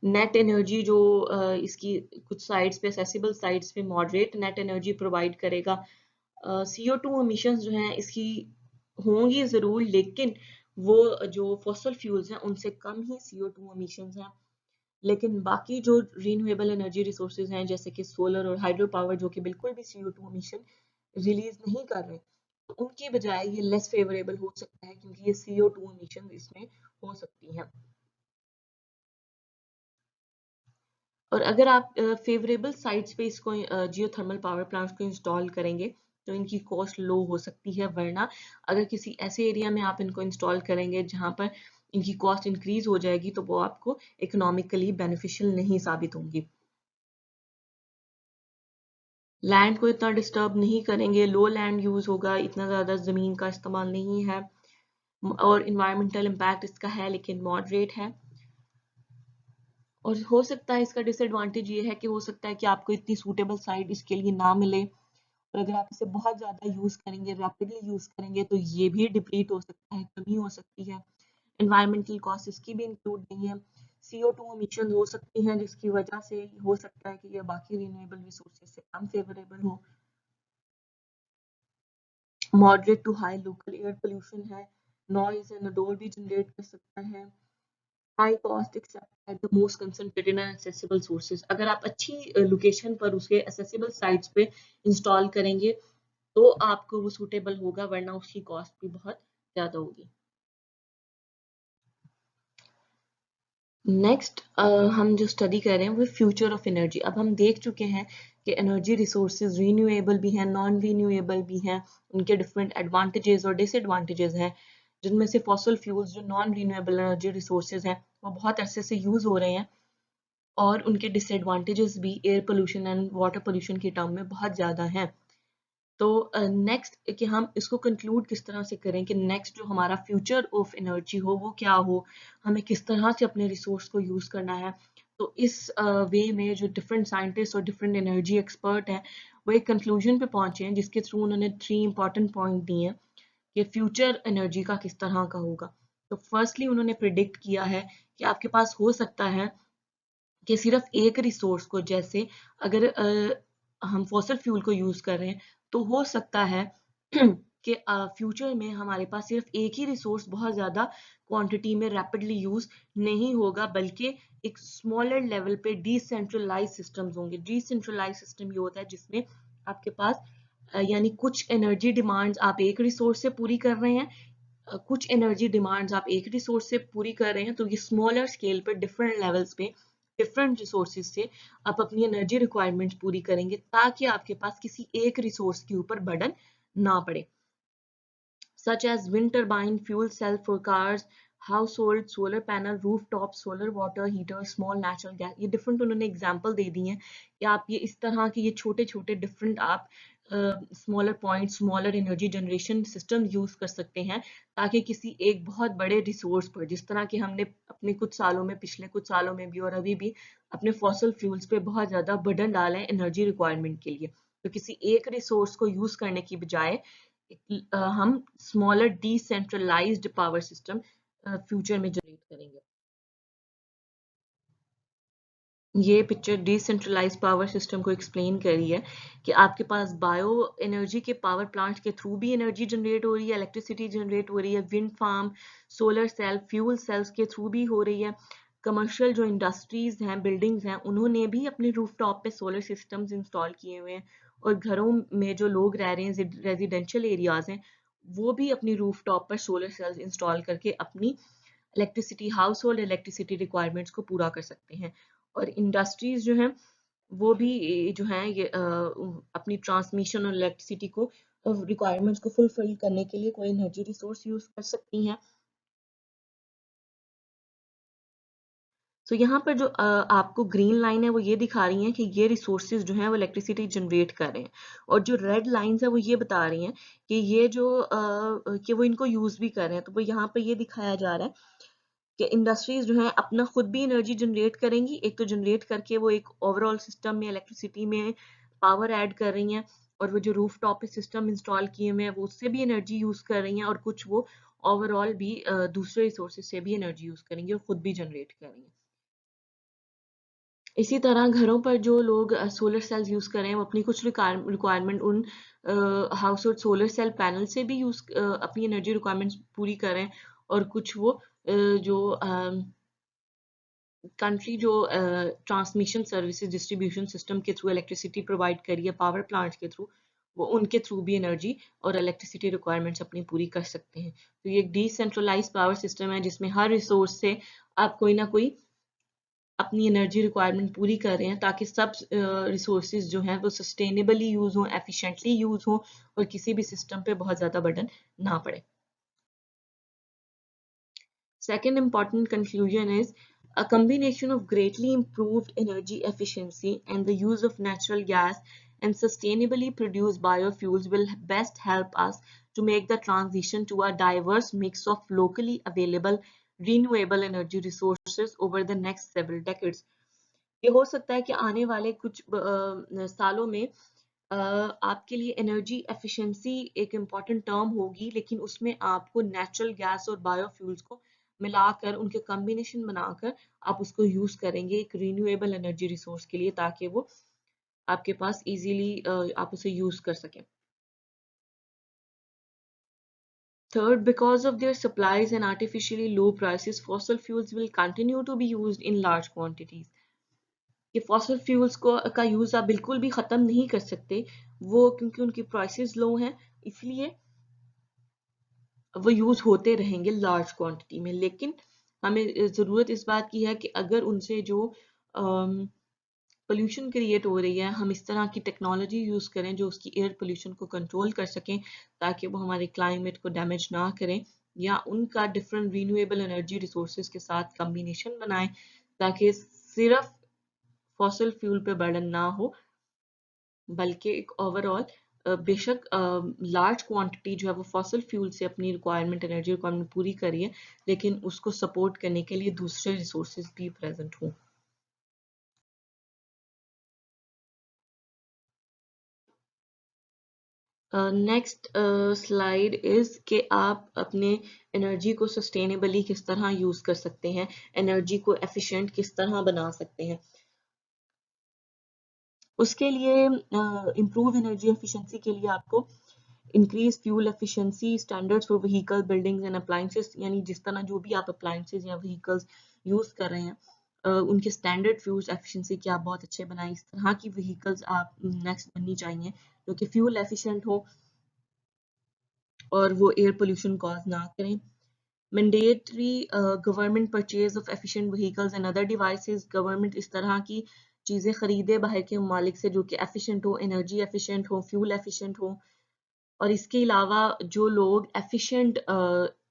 नेट एनर्जी जो इसकी कुछ साइट्स पे, असेसिबल साइट्स पे मॉडरेट नेट एनर्जी प्रोवाइड करेगा। CO2 emissions जो हैं इसकी होंगी जरूर, लेकिन वो जो फॉसल फ्यूल्स हैं उनसे कम ही CO2 emissions हैं। लेकिन बाकी जो रीन्यूएबल एनर्जी रिसोर्सेज हैं जैसे कि सोलर और हाइड्रो पावर, जो कि बिल्कुल भी CO2 emission रिलीज नहीं कर रहे, तो उनकी बजाय ये लेस फेवरेबल हो सकता है, क्योंकि ये CO2 emission इसमें हो सकती हैं। और अगर आप फेवरेबल साइट्स पे इसको जियोथर्मल पावर प्लांट्स को इंस्टॉल करेंगे तो इनकी कॉस्ट लो हो सकती है, वरना अगर किसी ऐसे एरिया में आप इनको इंस्टॉल करेंगे जहां पर इनकी कॉस्ट इंक्रीज हो जाएगी तो वो आपको इकोनॉमिकली बेनिफिशियल नहीं साबित होंगी। लैंड को इतना डिस्टर्ब नहीं करेंगे, लो लैंड यूज होगा, इतना ज्यादा जमीन का इस्तेमाल नहीं है, और इन्वायरमेंटल इम्पैक्ट इसका है लेकिन मॉडरेट है। और हो सकता है इसका डिसएडवांटेज ये है कि हो सकता है कि आपको इतनी सूटेबल साइट इसके लिए ना मिले, और अगर आप इसे बहुत ज्यादा यूज करेंगे, रैपिडली यूज करेंगे, तो ये भी डिप्लीट हो सकता है, कमी हो सकती है। एनवायरमेंटल कॉस्ट इसकी भी इंक्लूड नहीं है। CO2 emissions हो सकती हैं जिसकी वजह से हो सकता है कि ये बाकी रिन्यूएबल रिसोर्सेज से कम फेवरेबल हो। Moderate to high local air pollution है, नॉइज एंड ओडोर भी जनरेट कर सकता है। High cost except at the most concentrated and accessible sources, अगर आप अच्छी लोकेशन पर उसके एक्सेसिबल साइट्स पे इंस्टॉल करेंगे तो आपको वो सूटेबल होगा, वरना उसकी कॉस्ट भी बहुत ज्यादा होगी। नेक्स्ट हम जो स्टडी कर रहे हैं वो फ्यूचर ऑफ एनर्जी। अब हम देख चुके हैं कि एनर्जी रिसोर्सेज रीन्यूएबल भी हैं, नॉन रीन्यूएबल भी हैं, उनके डिफरेंट एडवांटेजेस और डिसएडवांटेजेस हैं, जिनमें से फॉसल फ्यूल्स जो नॉन रीन्यूएबल एनर्जी रिसोर्सेज हैं वो बहुत अरसे से यूज हो रहे हैं, और उनके डिसएडवांटेजेस भी air pollution and water pollution के टर्म में बहुत ज़्यादा हैं। तो नेक्स्ट कि हम इसको कंक्लूड किस तरह से करें कि नेक्स्ट जो हमारा फ्यूचर ऑफ एनर्जी हो वो क्या हो, हमें किस तरह से अपने रिसोर्स को यूज़ करना है। तो इस वे में जो डिफरेंट साइंटिस्ट और डिफरेंट एनर्जी एक्सपर्ट हैं वो एक कंक्लूजन पे पहुंचे हैं जिसके थ्रू उन्होंने 3 इंपॉर्टेंट पॉइंट दिए हैं कि फ्यूचर एनर्जी का किस तरह का होगा। तो फर्स्टली उन्होंने प्रिडिक्ट किया है कि आपके पास हो सकता है कि सिर्फ एक रिसोर्स को, जैसे अगर हम फॉसल फ्यूल को यूज कर रहे हैं तो हो सकता है कि फ्यूचर में हमारे पास सिर्फ एक ही रिसोर्स बहुत ज्यादा क्वांटिटी में रैपिडली यूज नहीं होगा, बल्कि एक स्मॉलर लेवल पे डिसेंट्रलाइज सिस्टम्स होंगे। डिसेंट्रलाइज सिस्टम ये होता है जिसमें आपके पास यानी कुछ एनर्जी डिमांड्स आप एक रिसोर्स से पूरी कर रहे हैं, कुछ एनर्जी डिमांड्स आप एक रिसोर्स से पूरी कर रहे हैं, तो ये स्मॉलर स्केल पर डिफरेंट लेवल्स पे डिफरेंट रिसोर्सेज से आप अपनी एनर्जी रिक्वायरमेंट्स पूरी करेंगे ताकि आपके पास किसी एक रिसोर्स के ऊपर बर्डन ना पड़े। such as wind turbine, fuel cell for cars, household, solar panel, rooftop, solar water heater, small natural gas। ये डिफरेंट उन्होंने एग्जांपल दे दी हैं कि आप ये इस तरह के ये छोटे छोटे डिफरेंट आप smaller point, smaller energy generation system use कर सकते हैं ताकि किसी एक बहुत बड़े रिसोर्स पर, जिस तरह के हमने अपने कुछ सालों में, पिछले कुछ सालों में भी और अभी भी अपने फॉसल फ्यूल्स पे बहुत ज्यादा बर्डन डाला है एनर्जी रिक्वायरमेंट के लिए, तो किसी एक रिसोर्स को यूज करने की बजाय हम smaller decentralised power system future में जनरेट करेंगे। ये पिक्चर डिसेंट्रलाइज्ड पावर सिस्टम को एक्सप्लेन कर रही है कि आपके पास बायो एनर्जी के पावर प्लांट के थ्रू भी एनर्जी जनरेट हो रही है, इलेक्ट्रिसिटी जनरेट हो रही है, wind farm, solar cell, fuel cells के थ्रू भी हो रही है। कमर्शियल जो इंडस्ट्रीज हैं, बिल्डिंग्स हैं, उन्होंने भी अपने रूफटॉप पे सोलर सिस्टम्स इंस्टॉल किए हुए हैं, और घरों में जो लोग रह रहे हैं, रेजिडेंशियल एरियाज हैं, वो भी अपनी रूफटॉप पर सोलर सेल्स इंस्टॉल करके अपनी electricity, house hold electricity requirements को पूरा कर सकते हैं। और इंडस्ट्रीज जो हैं वो भी जो हैं ये अपनी ट्रांसमिशन और इलेक्ट्रिसिटी को रिक्वायरमेंट्स को फुलफिल करने के लिए कोई एनर्जी रिसोर्स यूज कर सकती हैं। तो यहाँ पर जो आपको ग्रीन लाइन है वो ये दिखा रही है कि ये रिसोर्सेज जो हैं वो इलेक्ट्रिसिटी जनरेट कर रहे हैं, और जो रेड लाइंस है वो ये बता रही हैं कि ये जो कि वो इनको यूज भी कर रहे हैं। तो वो यहाँ पर ये दिखाया जा रहा है कि इंडस्ट्रीज जो है अपना खुद भी एनर्जी जनरेट करेंगी, एक तो जनरेट करके वो एक ओवरऑल सिस्टम में इलेक्ट्रिसिटी में पावर ऐड कर रही हैं, और वो जो रूफ टॉप सिस्टम इंस्टॉल किए हुए हैं वो उससे भी एनर्जी यूज कर रही हैं, और कुछ वो ओवरऑल भी दूसरे रिसोर्सेज से भी एनर्जी यूज करेंगी और खुद भी जनरेट करेंगे। इसी तरह घरों पर जो लोग सोलर सेल्स यूज कर रहे हैं वो अपनी कुछ रिक्वायरमेंट उन household solar cell panel से भी यूज अपनी एनर्जी रिक्वायरमेंट्स पूरी कर रहे हैं, और कुछ वो जो कंट्री जो ट्रांसमिशन सर्विसेज डिस्ट्रीब्यूशन सिस्टम के थ्रू इलेक्ट्रिसिटी प्रोवाइड करी है पावर प्लांट्स के थ्रू, वो उनके थ्रू भी एनर्जी और इलेक्ट्रिसिटी रिक्वायरमेंट्स अपनी पूरी कर सकते हैं। तो ये एक डिसेंट्रलाइज पावर सिस्टम है जिसमें हर रिसोर्स से आप कोई ना कोई अपनी एनर्जी रिक्वायरमेंट पूरी कर रहे हैं ताकि सब रिसोर्सेज जो हैं वो सस्टेनेबली यूज हों, एफिशिएंटली यूज हों, और किसी भी सिस्टम पे बहुत ज़्यादा बर्डन ना पड़े। Second important conclusion is a combination of greatly improved energy efficiency and the use of natural gas and sustainably produced biofuels will best help us to make the transition to a diverse mix of locally available renewable energy resources over the next several decades. ये हो सकता है कि आने वाले कुछ सालों में आपके लिए एनर्जी एफिशिएंसी एक इम्पॉर्टेंट टर्म होगी, लेकिन उसमें आपको नेचुरल गैस और बायोफ्यूल्स को मिलाकर उनके कॉम्बिनेशन बनाकर आप उसको यूज करेंगे एक रिन्यूएबल एनर्जी रिसोर्स के लिए, ताकि वो आपके पास इजीली आप उसे यूज कर सकें। Third, because of their supplies and artificially low prices, fossil fuels will continue to be used in large quantities. कि फॉसिल फ्यूल्स को का यूज आप बिल्कुल भी खत्म नहीं कर सकते, वो क्योंकि उनकी प्राइसेस लो हैं इसलिए वो यूज होते रहेंगे लार्ज क्वांटिटी में। लेकिन हमें जरूरत इस बात की है कि अगर उनसे जो पोल्यूशन क्रिएट हो रही है, हम इस तरह की टेक्नोलॉजी यूज करें जो उसकी एयर पोल्यूशन को कंट्रोल कर सकें ताकि वो हमारे क्लाइमेट को डैमेज ना करें, या उनका डिफरेंट रीन्यूएबल एनर्जी रिसोर्सेज के साथ कम्बिनेशन बनाएं ताकि सिर्फ फॉसिल फ्यूल पे बर्डन ना हो, बल्कि एक ओवरऑल बेशक लार्ज क्वांटिटी जो है वो फॉसिल फ्यूल से अपनी रिक्वायरमेंट, एनर्जी रिक्वायरमेंट पूरी करिए, लेकिन उसको सपोर्ट करने के लिए दूसरे रिसोर्सेज भी प्रेजेंट हों। नेक्स्ट स्लाइड इज कि आप अपने एनर्जी को सस्टेनेबली किस तरह यूज कर सकते हैं, एनर्जी को एफिशिएंट किस तरह बना सकते हैं। उसके लिए इम्प्रूव एनर्जी एफिशिएंसी के लिए आपको increase fuel efficiency standards for vehicle, buildings and appliances, यानी जिस तरह जो भी आप अप्लायंसेस या व्हीकल्स यूज कर रहे हैं उनके स्टैंडर्ड फ्यूल एफिशिएंसी की आप बहुत अच्छे बनाएं। इस तरह की व्हीकल्स आप नेक्स्ट बननी चाहिए जो कि फ्यूल एफिशिएंट हो और वो एयर पोल्यूशन कॉज ना करें। Mandatory government purchase of efficient vehicles and other devices, government इस तरह की चीज़ें खरीदे बाहर के ममालिक से जो कि एफिशिएंट हो, एनर्जी एफिशिएंट हो, फ्यूल एफिशिएंट हो। और इसके अलावा जो लोग एफिशिएंट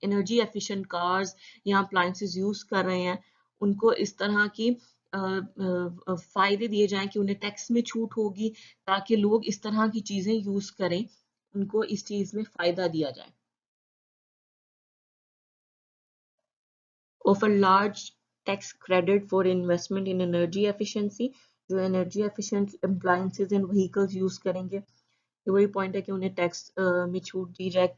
एनर्जी एफिशिएंट कार्स या अप्लायंसेस यूज कर रहे हैं उनको इस तरह की फायदे दिए जाएं कि उन्हें टैक्स में छूट होगी ताकि लोग इस तरह की चीजें यूज करें, उनको इस चीज में फायदा दिया जाए। Offer large tax credit for investment in energy efficiency, जो energy efficient appliances and vehicles use करेंगे, ये वही पॉइंट है कि उन्हें टैक्स में छूट दी जाए।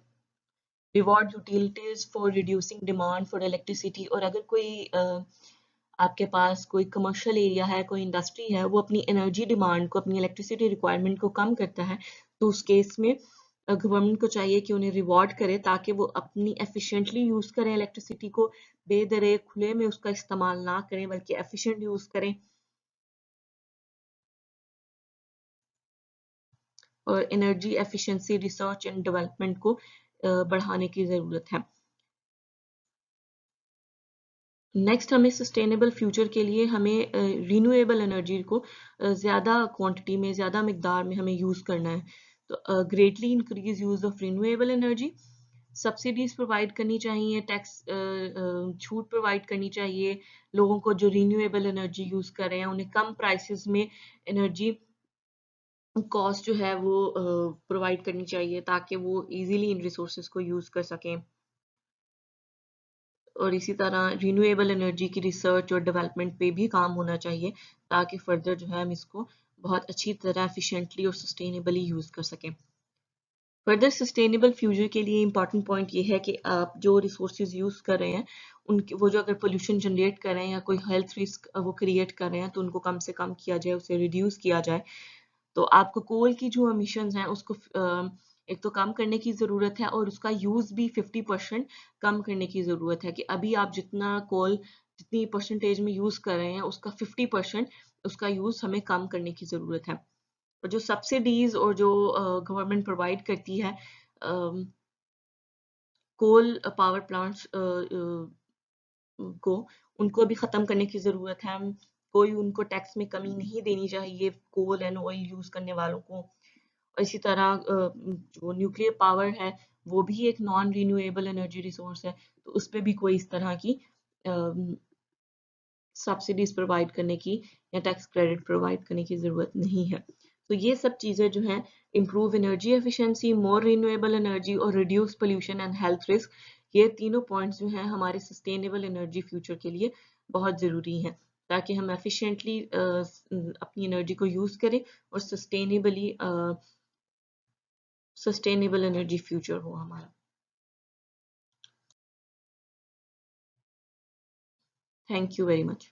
Reward utilities for reducing demand for electricity, और अगर कोई आपके पास कोई कमर्शियल एरिया है, कोई इंडस्ट्री है, वो अपनी एनर्जी डिमांड को, अपनी इलेक्ट्रिसिटी रिक्वायरमेंट को कम करता है, तो उस केस में गवर्नमेंट को चाहिए कि उन्हें रिवॉर्ड करे ताकि वो अपनी एफिशिएंटली यूज करें इलेक्ट्रिसिटी को, बेदरे खुले में उसका इस्तेमाल ना करें बल्कि एफिशिएंट यूज करें। और energy efficiency research and development को बढ़ाने की जरूरत है। नेक्स्ट हमें सस्टेनेबल फ्यूचर के लिए हमें रिन्यूएबल एनर्जी को ज़्यादा क्वांटिटी में, ज़्यादा मिकदार में हमें यूज़ करना है। तो greatly increase use of renewable energy, subsidies provide करनी चाहिए, टैक्स छूट प्रोवाइड करनी चाहिए लोगों को जो रिन्यूएबल एनर्जी यूज़ कर रहे हैं, उन्हें कम प्राइसेस में एनर्जी कॉस्ट जो है वो प्रोवाइड करनी चाहिए ताकि वो इजीली इन रिसोर्सेज को यूज़ कर सकें। और इसी तरह रिन्यूएबल एनर्जी की रिसर्च और डेवलपमेंट पे भी काम होना चाहिए ताकि फर्दर जो है हम इसको बहुत अच्छी तरह एफिशिएंटली और सस्टेनेबली यूज़ कर सकें। फर्दर सस्टेनेबल फ्यूचर के लिए इंपॉर्टेंट पॉइंट ये है कि आप जो रिसोर्सेज यूज़ कर रहे हैं उनके, वो जो अगर पोल्यूशन जनरेट कर रहे हैं या कोई हेल्थ रिस्क वो क्रिएट कर रहे हैं तो उनको कम से कम किया जाए, उसे रिड्यूस किया जाए। तो आपको कोल की जो एमिशंस हैं उसको एक तो कम करने की ज़रूरत है और उसका यूज़ भी 50% कम करने की ज़रूरत है कि अभी आप जितना कोल, जितनी परसेंटेज में यूज़ कर रहे हैं उसका 50% उसका यूज़ हमें कम करने की ज़रूरत है। और जो सब्सिडीज और जो गवर्नमेंट प्रोवाइड करती है कोल पावर प्लांट्स को, उनको भी ख़त्म करने की ज़रूरत है। कोई उनको टैक्स में कमी नहीं देनी चाहिए कोल एंड ऑयल यूज़ करने वालों को। और इसी तरह जो न्यूक्लियर पावर है वो भी एक नॉन रिन्यूएबल एनर्जी रिसोर्स है, तो उस पर भी कोई इस तरह की सब्सिडीज प्रोवाइड करने की या टैक्स क्रेडिट प्रोवाइड करने की ज़रूरत नहीं है। तो ये सब चीज़ें जो हैं, इम्प्रूव एनर्जी एफिशिएंसी, मोर रिन्यूएबल एनर्जी और reduce pollution and health risk, ये तीनों पॉइंट्स जो हैं हमारे सस्टेनेबल एनर्जी फ्यूचर के लिए बहुत ज़रूरी हैं ताकि हम एफिशिएंटली अपनी एनर्जी को यूज़ करें और सस्टेनेबल एनर्जी फ्यूचर हो हमारा। Thank you very much.